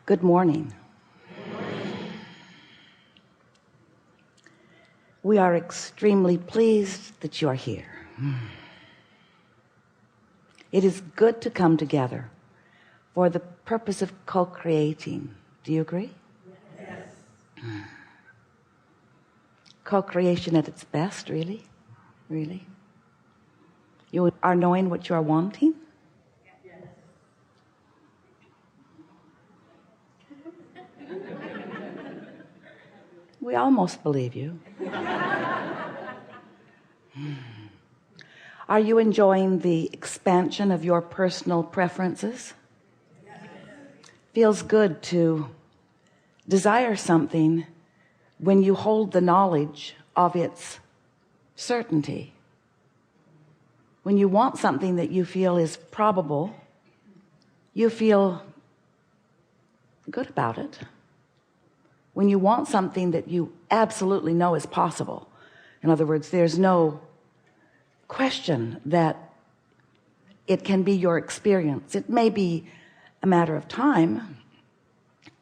Good morning. We are extremely pleased that you are here. It is good to come together for the purpose of co-creating. Do you agree? Yes. Co-creation at its best, really? You are knowing what you are wanting? Yes. We almost believe you. Are you enjoying the expansion of your personal preferences? Yes. Feels good to desire something when you hold the knowledge of its certainty. When you want something that you feel is probable, you feel good about it. When you want something that you absolutely know is possible, in other words, there's no question that it can be your experience. It may be a matter of time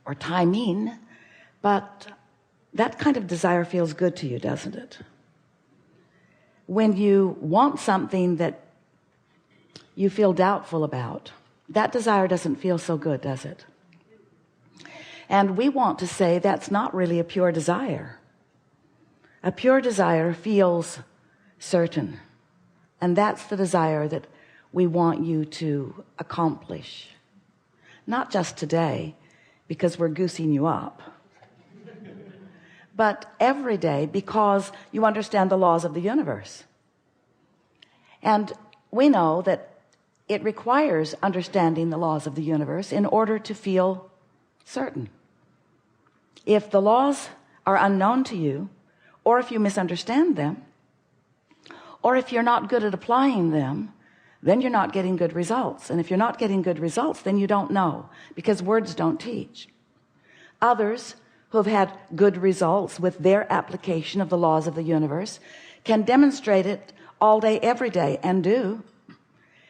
or timing, but that kind of desire feels good to you, doesn't it? When you want something that you feel doubtful about, that desire doesn't feel so good, does it? And we want to say that's not really a pure desire. A pure desire feels certain. And that's the desire that we want you to accomplish. Not just today, because we're goosing you up, but every day, because you understand the laws of the universe. And we know that it requires understanding the laws of the universe in order to feel certain. If the laws are unknown to you, or if you misunderstand them, or if you're not good at applying them, then you're not getting good results. And if you're not getting good results, then you don't know, because words don't teach. Others who have had good results with their application of the laws of the universe can demonstrate it all day, every day, and do.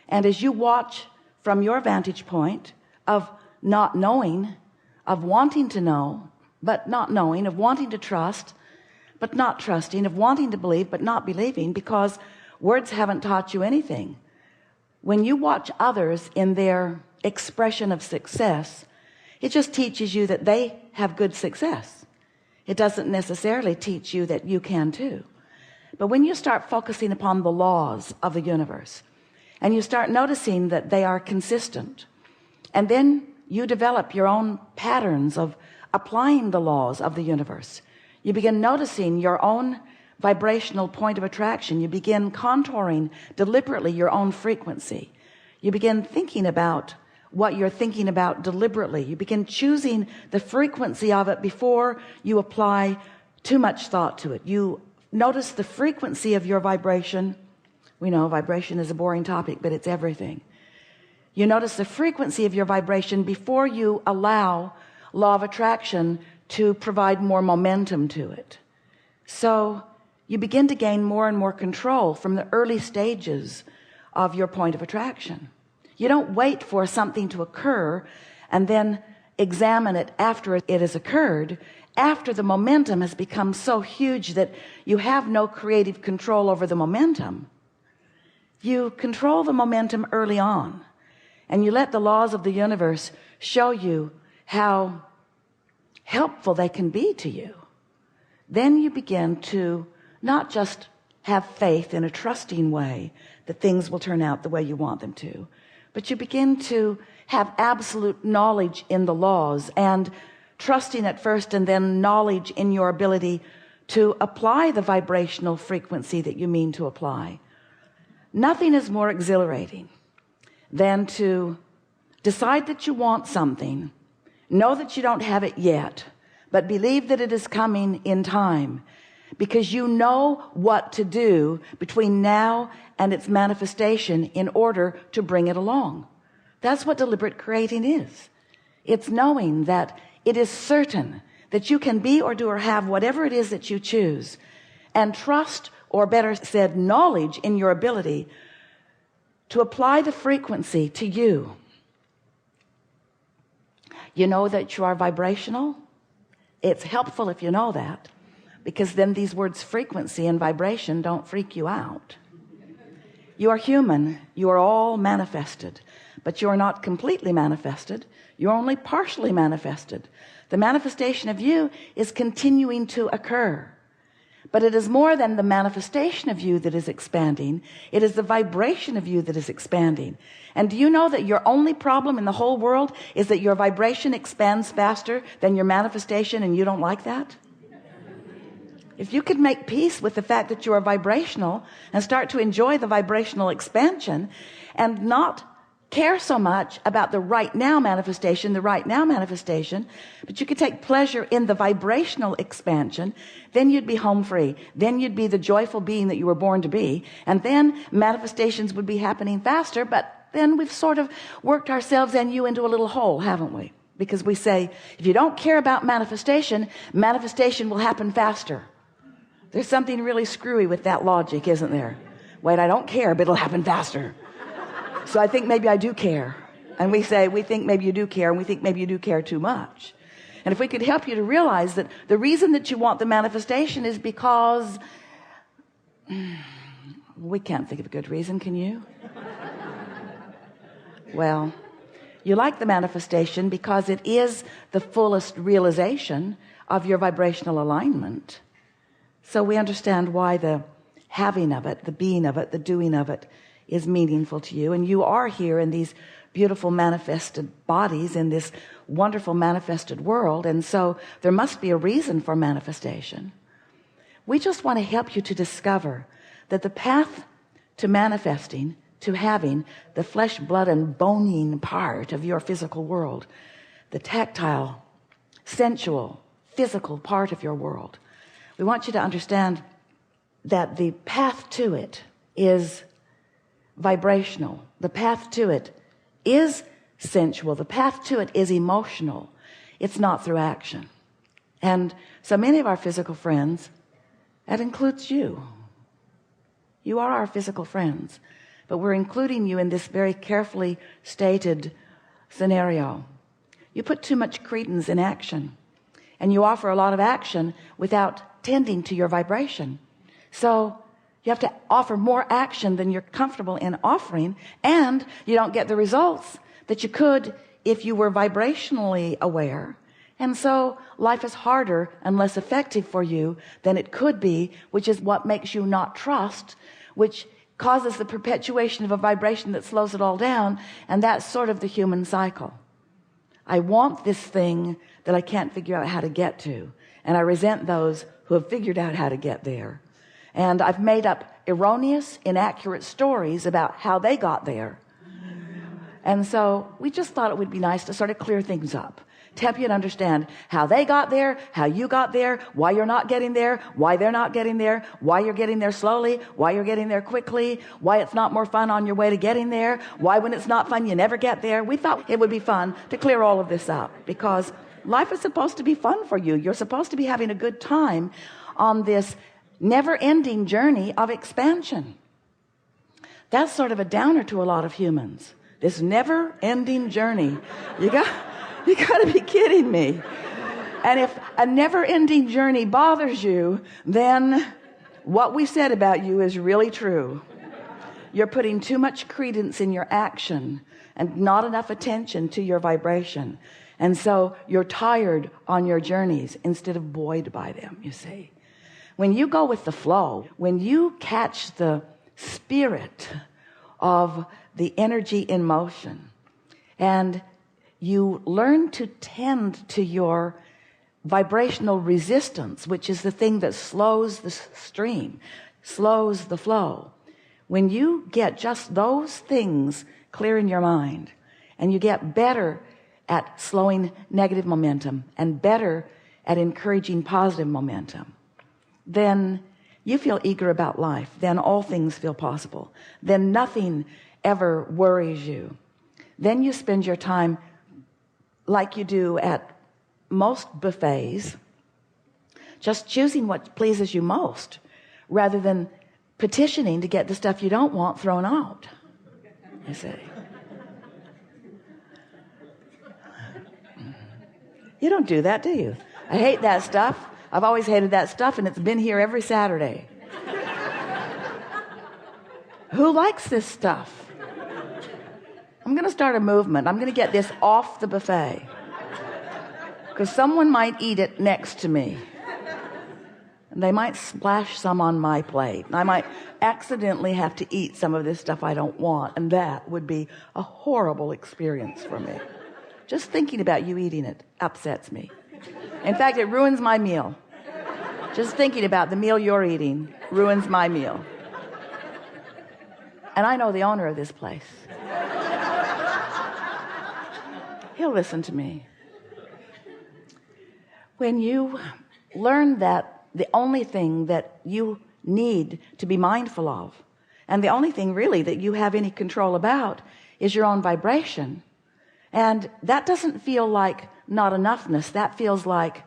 And as you watch from your vantage point of not knowing, of wanting to know, but not knowing, of wanting to trust, but not trusting, of wanting to believe, but not believing, because words haven't taught you anything. When you watch others in their expression of success, it just teaches you that they have good success. It doesn't necessarily teach you that you can too. But when you start focusing upon the laws of the universe, and you start noticing that they are consistent, and then you develop your own patterns of applying the laws of the universe, you begin noticing your own vibrational point of attraction. You begin contouring deliberately your own frequency. You begin thinking about what you're thinking about deliberately. You begin choosing the frequency of it before you apply too much thought to it. You notice the frequency of your vibration. We know vibration is a boring topic, but it's everything. You notice the frequency of your vibration before you allow law of attraction to provide more momentum to it. So you begin to gain more and more control from the early stages of your point of attraction. You don't wait for something to occur and then examine it after it has occurred, after the momentum has become so huge that you have no creative control over the momentum. You control the momentum early on, and you let the laws of the universe show you how helpful they can be to you. Then you begin to not just have faith in a trusting way that things will turn out the way you want them to, but you begin to have absolute knowledge in the laws, and trusting at first, and then knowledge in your ability to apply the vibrational frequency that you mean to apply. Nothing is more exhilarating than to decide that you want something, know that you don't have it yet, but believe that it is coming in time, because you know what to do between now and its manifestation in order to bring it along. That's what deliberate creating is. It's knowing that it is certain that you can be or do or have whatever it is that you choose, and trust, or better said, knowledge in your ability to apply the frequency to you. You know that you are vibrational. It's helpful if you know that, because then these words frequency and vibration don't freak you out. You are human. You are all manifested, but you are not completely manifested. You're only partially manifested. The manifestation of you is continuing to occur, but it is more than the manifestation of you that is expanding. It is the vibration of you that is expanding. And do you know that your only problem in the whole world is that your vibration expands faster than your manifestation, and you don't like that? If you could make peace with the fact that you are vibrational and start to enjoy the vibrational expansion and not care so much about the right now manifestation, but you could take pleasure in the vibrational expansion, then you'd be home free. Then you'd be the joyful being that you were born to be. And then manifestations would be happening faster, but then we've sort of worked ourselves and you into a little hole, haven't we? Because we say, if you don't care about manifestation, manifestation will happen faster. There's something really screwy with that logic, isn't there? Wait, I don't care, but it'll happen faster. So I think maybe I do care. And we think maybe you do care, and we think maybe you do care too much. And if we could help you to realize that the reason that you want the manifestation is because we can't think of a good reason, can you? Well, you like the manifestation because it is the fullest realization of your vibrational alignment. So we understand why the having of it, the being of it, the doing of it is meaningful to you. And you are here in these beautiful manifested bodies in this wonderful manifested world. And so there must be a reason for manifestation. We just want to help you to discover that the path to manifesting, to having the flesh, blood, and boning part of your physical world, the tactile, sensual, physical part of your world, we want you to understand that the path to it is vibrational. The path to it is sensual. The path to it is emotional. It's not through action. And so many of our physical friends, that includes you. You are our physical friends, but we're including you in this very carefully stated scenario. You put too much credence in action, and you offer a lot of action without tending to your vibration. So you have to offer more action than you're comfortable in offering, and you don't get the results that you could if you were vibrationally aware. And so life is harder and less effective for you than it could be, which is what makes you not trust, which causes the perpetuation of a vibration that slows it all down. And that's sort of the human cycle. I want this thing that I can't figure out how to get to, and I resent those who have figured out how to get there. And I've made up erroneous, inaccurate stories about how they got there. And so we just thought it would be nice to sort of clear things up, to help you to understand how they got there, how you got there, why you're not getting there, why they're not getting there, why you're getting there slowly, why you're getting there quickly, why it's not more fun on your way to getting there, why when it's not fun you never get there. We thought it would be fun to clear all of this up, because life is supposed to be fun for you. You're supposed to be having a good time on this never-ending journey of expansion. That's sort of a downer to a lot of humans, this never-ending journey. You got to be kidding me. And if a never-ending journey bothers you, then what we said about you is really true. You're putting too much credence in your action and not enough attention to your vibration. And so you're tired on your journeys instead of buoyed by them, you see. When you go with the flow, when you catch the spirit of the energy in motion, and you learn to tend to your vibrational resistance, which is the thing that slows the stream, slows the flow. When you get just those things clear in your mind, and you get better at slowing negative momentum and better at encouraging positive momentum, then you feel eager about life. Then all things feel possible. Then nothing ever worries you. Then you spend your time like you do at most buffets, just choosing what pleases you most, rather than petitioning to get the stuff you don't want thrown out, you see. You don't do that, do you? I hate that stuff. I've always hated that stuff, and it's been here every Saturday. Who likes this stuff? I'm going to start a movement. I'm going to get this off the buffet, because someone might eat it next to me, and they might splash some on my plate, and I might accidentally have to eat some of this stuff I don't want, and that would be a horrible experience for me. Just thinking about you eating it upsets me. In fact, it ruins my meal. Just thinking about the meal you're eating ruins my meal. And I know the owner of this place. He'll listen to me. When you learn that the only thing that you need to be mindful of, and the only thing really that you have any control about, is your own vibration, and that doesn't feel like not enoughness. That feels like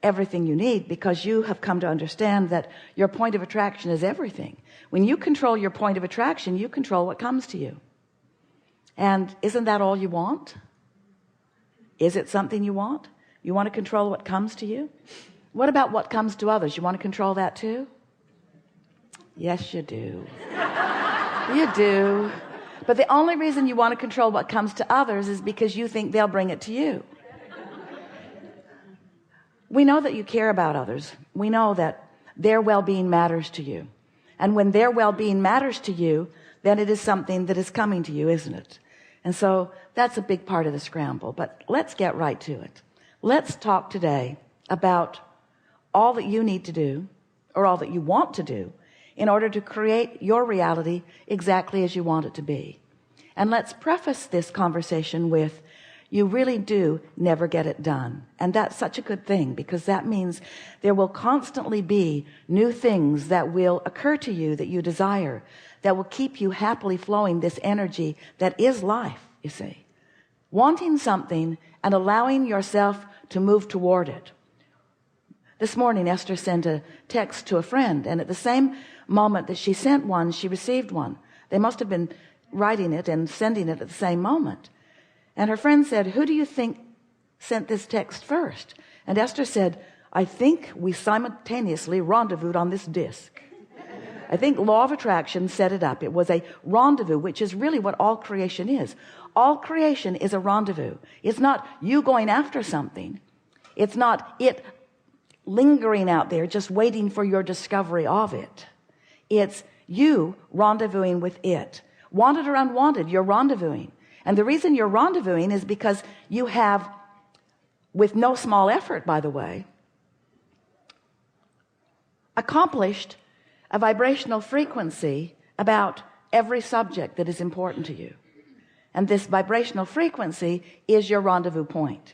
everything you need, because you have come to understand that your point of attraction is everything. When you control your point of attraction, you control what comes to you. And isn't that all you want? Is it something you want? You want to control what comes to you? What about what comes to others? You want to control that too? Yes, you do. You do. But the only reason you want to control what comes to others is because you think they'll bring it to you. We know that you care about others. We know that their well-being matters to you. And when their well-being matters to you, then it is something that is coming to you, isn't it? And so that's a big part of the scramble. But let's get right to it. Let's talk today about all that you need to do, or all that you want to do, in order to create your reality exactly as you want it to be. And let's preface this conversation with, you really do never get it done. And that's such a good thing, because that means there will constantly be new things that will occur to you that you desire, that will keep you happily flowing this energy that is life, you see. Wanting something and allowing yourself to move toward it. This morning, Esther sent a text to a friend, and at the same moment that she sent one, she received one. They must have been writing it and sending it at the same moment. And her friend said, who do you think sent this text first? And Esther said, I think we simultaneously rendezvoused on this disc. I think law of attraction set it up. It was a rendezvous, which is really what all creation is. All creation is a rendezvous. It's not you going after something. It's not it lingering out there just waiting for your discovery of it. It's you rendezvousing with it. Wanted or unwanted, you're rendezvousing. And the reason you're rendezvousing is because you have, with no small effort, by the way, accomplished a vibrational frequency about every subject that is important to you. And this vibrational frequency is your rendezvous point.